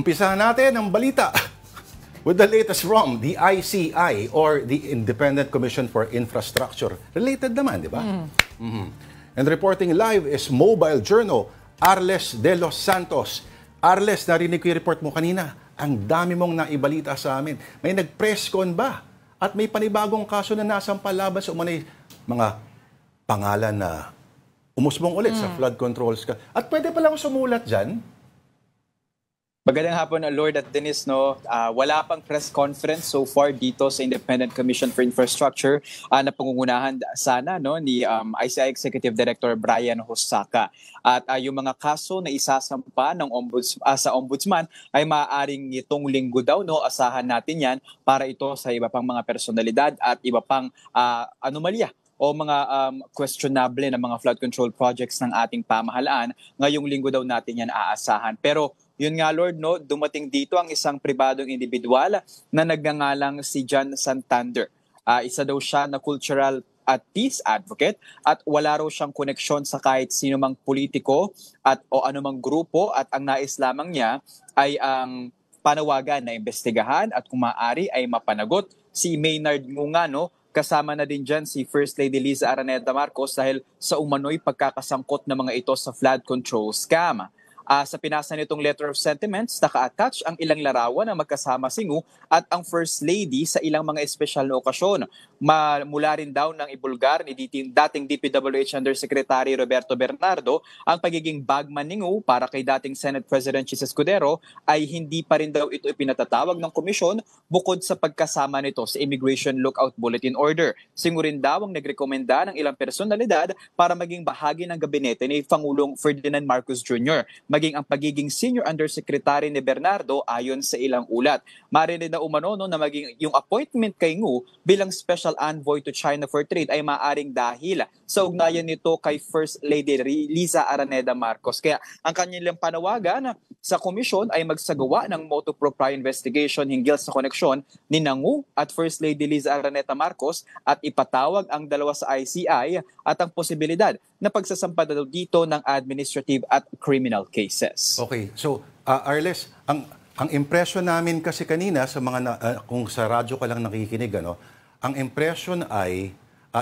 Umpisahan natin ang balita with the latest from the ICI or the Independent Commission for Infrastructure. Related naman, di ba? And reporting live is Mobile Journal, Arles de los Santos. Arles, narinig ko yung report mo kanina. Ang dami mong naibalita sa amin. May nag-press con ba? At may panibagong kaso na nasampal laban sa umanay mga pangalan na umusbong ulit sa flood controls. At pwede pala akong sumulat dyan. Magandang hapon, Lord at Dennis. Wala pang press conference so far dito sa Independent Commission for Infrastructure na pangungunahan sana ni ICI Executive Director Brian Hosaka. At yung mga kaso na isasampa ng sa Ombudsman ay maaaring itong linggo daw. Asahan natin yan para ito sa iba pang mga personalidad at iba pang anomalya o mga questionable na mga flood control projects ng ating pamahalaan. Ngayong linggo daw natin yan aasahan. Pero yun nga, Lord, dumating dito ang isang pribadong individual na nagngangalang si John Santander. Isa daw siya na cultural at peace advocate at wala raw siyang koneksyon sa kahit sino mang politiko o anumang grupo at ang nais lamang niya ay ang panawagan na imbestigahan at kung maaari ay mapanagot si Maynard Ngunga, kasama na din dyan si First Lady Liza Araneta Marcos dahil sa umano'y pagkakasangkot ng mga ito sa flood control scam. Sa pinasa nitong letter of sentiments, naka-attach ang ilang larawan na magkasama si Ngu at ang First Lady sa ilang mga espesyal na okasyon. Mula rin daw ng ibulgar ni dating DPWH Undersecretary Roberto Bernardo ang pagiging bagman ni Ngu para kay dating Senate President Chis Escudero ay hindi pa rin daw ito ipinatatawag ng komisyon bukod sa pagkasama nito sa Immigration Lookout Bulletin Order. Singo rin daw ang nagrekomenda ng ilang personalidad para maging bahagi ng gabinete ni Pangulong Ferdinand Marcos Jr. Maging ang pagiging Senior Undersecretary ni Bernardo ayon sa ilang ulat. Marinig na umano na maging yung appointment kay Ngu bilang Special Envoy to China for Trade ay maaring dahil sa ugnayan nito kay First Lady Liza Araneta Marcos. Kaya ang kanilang panawagan sa komisyon ay magsagawa ng motu proprio investigation hinggil sa koneksyon ni Ngu at First Lady Liza Araneta Marcos at ipatawag ang dalawa sa ICI at ang posibilidad na pagsasampa daw dito ng administrative at criminal cases. Okay, so Arles, ang impression namin kasi kanina sa mga kung sa radyo ka lang nakikinig, ang impression ay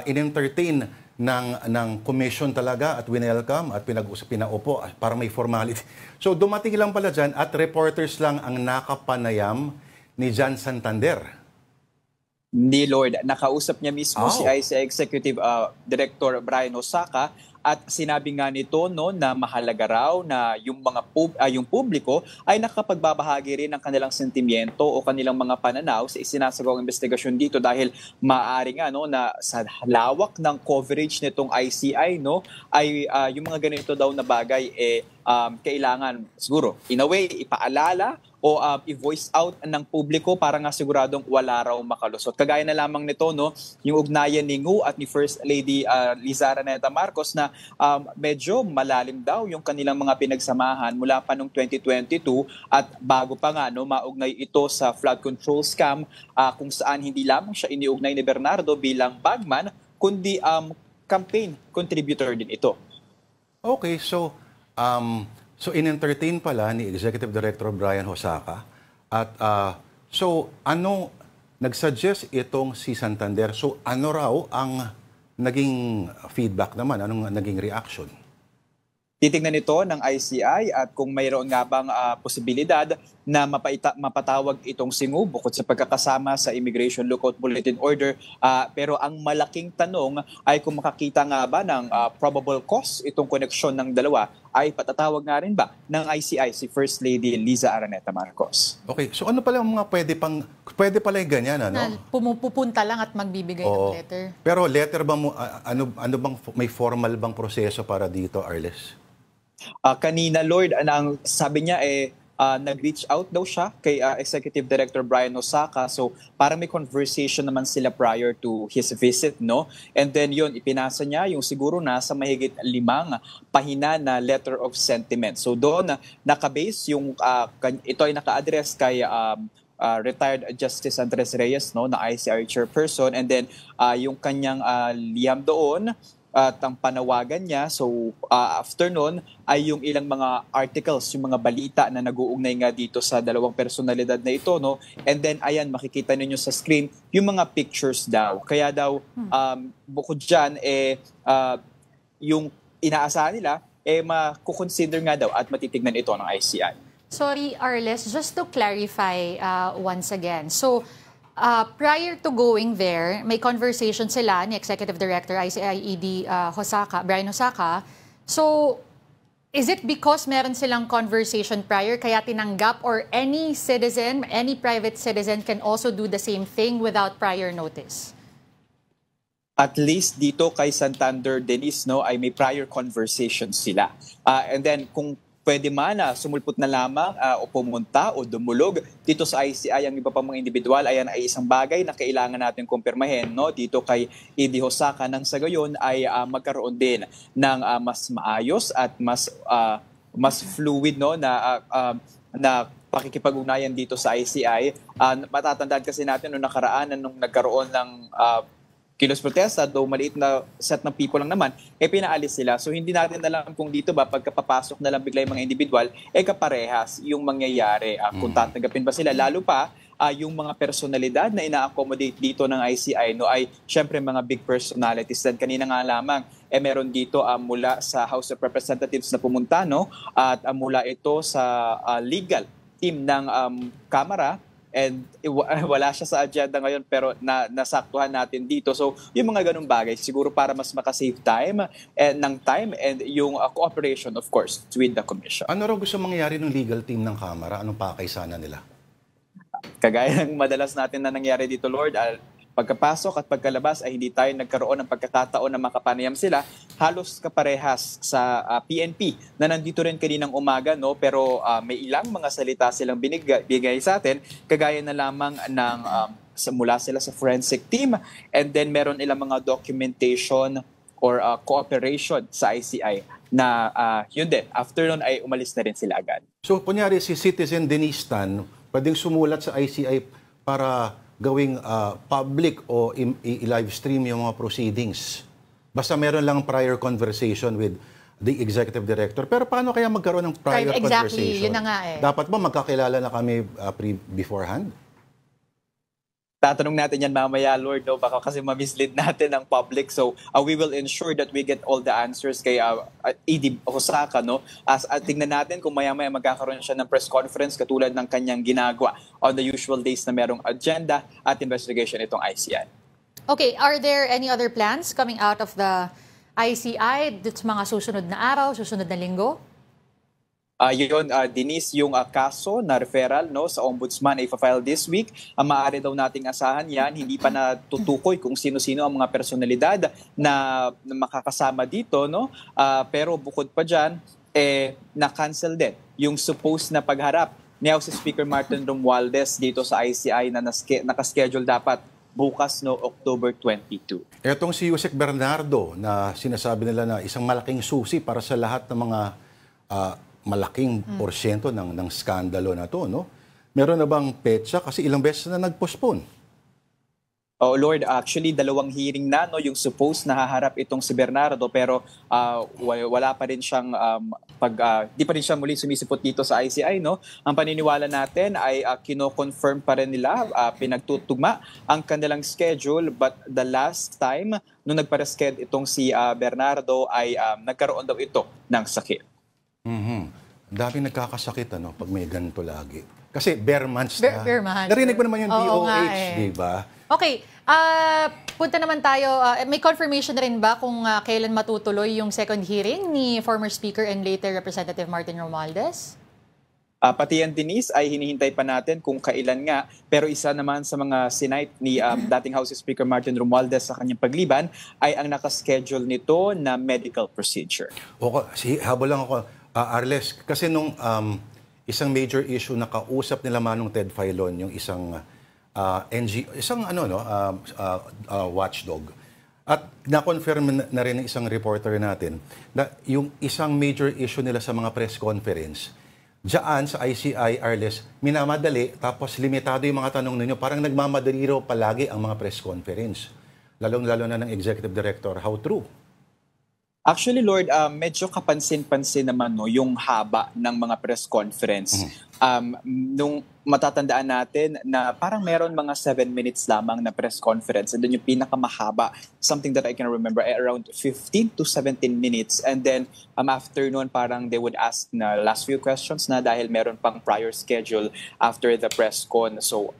in-entertain ng commission talaga at winelcome at pinaupo para may formality. So dumating lang pala dyan at reporters lang ang nakapanayam ni John Santander. Ni Lord, nakausap niya mismo si ICI Executive Director Brian Hosaka at sinabi nga nito na mahalaga raw na yung mga yung publiko ay nakapagbabahagi rin ng kanilang sentimiento o kanilang mga pananaw sa isinasagawang investigasyon dito dahil maaari nga na sa lawak ng coverage nitong ICI ay yung mga ganito daw na bagay kailangan siguro in a way ipaalala o i-voice out ng publiko para nga siguradong wala raw makalusot. Kagaya na lamang nito yung ugnayan ni Ngu at ni First Lady Liza Araneta Marcos na medyo malalim daw yung kanilang mga pinagsamahan mula pa noong 2022 at bago pa nga maugnay ito sa flood control scam kung saan hindi lamang siya iniugnay ni Bernardo bilang bagman kundi campaign contributor din ito. Okay, so in-entertain pala ni Executive Director Brian Hosaka at so nag-suggest itong si Santander. So ano raw ang naging feedback naman? Anong naging reaction? Titingnan ito ng ICI at kung mayroon nga bang posibilidad na mapatawag itong si Ngu bukod sa pagkakasama sa Immigration Lookout Bulletin Order. Pero ang malaking tanong ay kung makakita nga ba ng probable cause itong koneksyon ng dalawa ay patatawag nga rin ba ng ICI si First Lady Liza Araneta Marcos. Okay, so ano pala ang mga pwede pala yung ganyan, Pumupunta lang at magbibigay ng letter. Pero letter ba mo, ano bang, may formal bang proseso para dito, Arles? Kanina, Lord, ang sabi niya nag-reach out daw siya kay Executive Director Brian Hosaka. So parang may conversation naman sila prior to his visit, And then yun, ipinasa niya yung siguro nasa mahigit 5 pahina na letter of sentiment. So doon, nakabase yung, ito ay naka-address kay retired Justice Andres Reyes, na ICI chairperson. And then yung kanyang liham doon at ang panawagan niya. So after nun ay yung ilang mga articles, yung mga balita na nag-uugnay nga dito sa dalawang personalidad na ito, no? And then ayan, makikita ninyo sa screen yung mga pictures daw. Kaya daw bukod dyan, yung inaasahan nila, makukonsider nga daw at matitignan ito ng ICI. Sorry, Arles, just to clarify once again. So, prior to going there, may conversation sila ni Executive Director ICI-ED Brian Hosaka. So, is it because meron silang conversation prior kaya tinanggap, or any citizen, any private citizen can also do the same thing without prior notice? At least dito kay Santander Denise, no, ay may prior conversation sila. And then kung pwede man sumulpot na lamang o pumunta o dumulog dito sa ICI ang iba pang mga individual, ayan ay isang bagay na kailangan natin kumpirmahin, no, dito kay ED Hosaka, nang sa gayon ay magkaroon din ng mas maayos at mas fluid, no, na pakikipag-ugnayan dito sa ICI. Matatandaan kasi natin nung nakaraan nung nagkaroon ng kilos protesta, though maliit na set ng people lang naman, pinaalis sila. So hindi natin alam kung dito ba, pagkapapasok na lang bigla yung mga individual, kaparehas yung mangyayari. Kung tatanggapin ba sila, lalo pa yung mga personalidad na ina-accommodate dito ng ICI, no, ay syempre mga big personalities. Dan kanina nga lamang, meron dito mula sa House of Representatives na pumunta, no, at mula ito sa legal team ng Kamara. And wala siya sa agenda ngayon, pero nasaktuhan natin dito. So yung mga ganung bagay siguro para mas makasave time and yung cooperation, of course, with the Commission. Ano raw gusto mangyari ng legal team ng Kamara? Anong pakay sana nila? Kagaya ng madalas natin na nangyari dito, Lord, pagkapasok at pagkalabas ay hindi tayo nagkaroon ng pagkakataon na makapanayam sila. Halos kaparehas sa PNP na nandito rin kaninang umaga, no? Pero may ilang mga salita silang binigay sa atin, kagaya na lamang ng mula sila sa forensic team, and then meron ilang mga documentation or cooperation sa ICI na yun din. After nun ay umalis na rin sila agad. So kunyari si Citizen Denise Tan, pwedeng sumulat sa ICI para gawing public o i-live stream yung mga proceedings. Basta meron lang prior conversation with the executive director. Pero paano kaya magkaroon ng prior conversation? Yun na nga Dapat ba magkakilala na kami beforehand? Tatanong natin yan mamaya, Lord, no? Baka kasi ma-mislead natin ang public. So we will ensure that we get all the answers kay ED Hosaka, no? Tingnan natin kung maya-maya magkakaroon siya ng press conference katulad ng kanyang ginagawa on the usual days na merong agenda at investigation itong ICI. Okay, are there any other plans coming out of the ICI sa mga susunod na araw, susunod na linggo? Denise, yung kaso na referral, no, sa ombudsman ay file this week. Maaari daw nating asahan yan. Hindi pa natutukoy kung sino-sino ang mga personalidad na makakasama dito, no? Pero bukod pa dyan, na-cancel din yung supposed na pagharap ni House Speaker Martin Romualdez dito sa ICI na nakaschedule dapat bukas, no, October 22. Etong si Yusek Bernardo na sinasabi nila na isang malaking susi para sa lahat ng mga malaking porsyento ng skandalo na to, no? Meron na bang petsa? Kasi ilang beses na nag-postpone. Oh Lord, actually 2 hearing na, no, yung supposed na haharap itong si Bernardo, pero wala pa rin siyang di pa rin siya muli sumisipot dito sa ICI, no. Ang paniniwala natin ay kino-confirm pa rin nila, pinagtutugma ang kanilang schedule, but the last time nung nagpa-reschedule itong si Bernardo ay nagkaroon daw ito ng sakit. Dami nagkakasakit, ano, pag may ganito lagi. Kasi bare months na. Bare months. Narinig mo naman yung DOH, di ba? Okay. Punta naman tayo. May confirmation na rin ba kung kailan matutuloy yung second hearing ni former Speaker and later Representative Martin Romualdez? Pati yan, Denise, ay hinihintay pa natin kung kailan nga. Pero isa naman sa mga sinight ni dating House Speaker Martin Romualdez sa kanyang pagliban ay ang nakaschedule nito na medical procedure. Habol lang ako, Arles, kasi nung isang major issue na kausap nila Manong Ted Filon, yung isang watchdog. At na-confirm na rin ng isang reporter natin na yung isang major issue nila sa mga press conference, diyan sa ICI, Arles, minamadali, tapos limitado yung mga tanong ninyo. Parang nagmamadali raw palagi ang mga press conference. Lalong-lalo na ng Executive Director. How true? Actually, Lord, medyo kapansin-pansin naman no, yung haba ng mga press conference. Nung matatandaan natin na parang meron mga 7 minutes lamang na press conference and then yung pinakamahaba, something that I can remember, around 15 to 17 minutes. And then after noon, parang they would ask na last few questions na dahil meron pang prior schedule after the press con. So,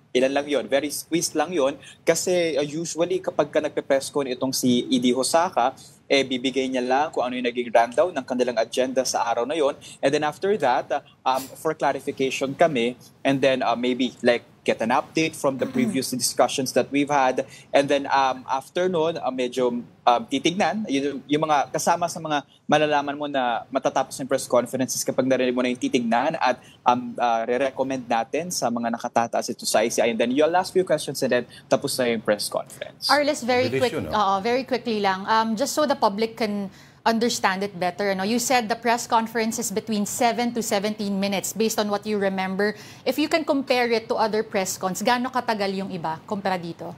ilan lang yon, very squeezed lang yon kasi usually kapag ka nagpe-press con itong si ED Hosaka, bibigay niya lang kung ano yung naging rundown ng kanilang agenda sa araw na yon. And then after that, for clarification kami, and then maybe like get an update from the previous discussions that we've had. And then after nun, medyo titignan, yung mga kasama sa mga malalaman mo na matatapos ng press conferences kapag narinig mo na yung titignan at re-recommend natin sa mga nakatataas ito sa ICI. And then your last few questions and then tapos na yung press conference. Arles, very Bilis quickly lang, just so the public can understand it better. You said the press conference is between 7 to 17 minutes based on what you remember. If you can compare it to other press cons, gaano katagal yung iba kumpara dito?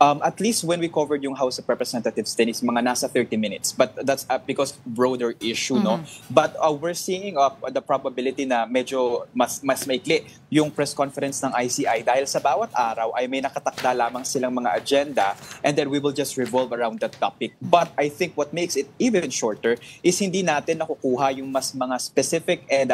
At least when we covered yung House of Representatives, then is mga nasa 30 minutes. But that's because broader issue, no? But we're seeing the probability na medyo mas maikli yung press conference ng ICI dahil sa bawat araw ay may nakatakda lamang silang mga agenda and then we will just revolve around that topic. But I think what makes it even shorter is hindi natin nakukuha yung mas mga specific and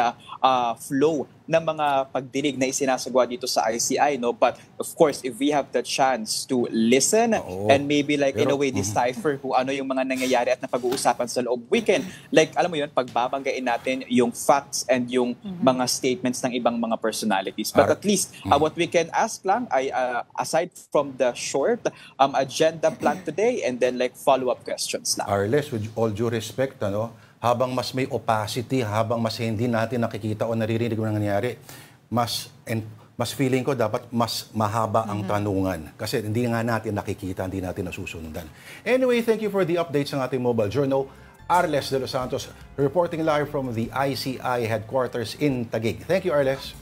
flow ng mga pagdinig na isinasagwa dito sa ICI, no? But of course, if we have the chance to listen and maybe like in a way decipher kung ano yung mga nangyayari at napag-uusapan sa loob, we can, like, alam mo yun, pagbabanggain natin yung facts and yung mga statements ng ibang mga personalities. But at least, what we can ask lang ay, aside from the short agenda plan today and then like follow-up questions lang. Arles, with all due respect, habang mas may opacity, habang mas hindi natin nakikita o naririnig ang nangyayari, mas feeling ko dapat mas mahaba ang tanungan. Kasi hindi nga natin nakikita, hindi natin nasusundan. Anyway, thank you for the updates ng ating mobile journal. Arles de los Santos reporting live from the ICI headquarters in Taguig. Thank you, Arles.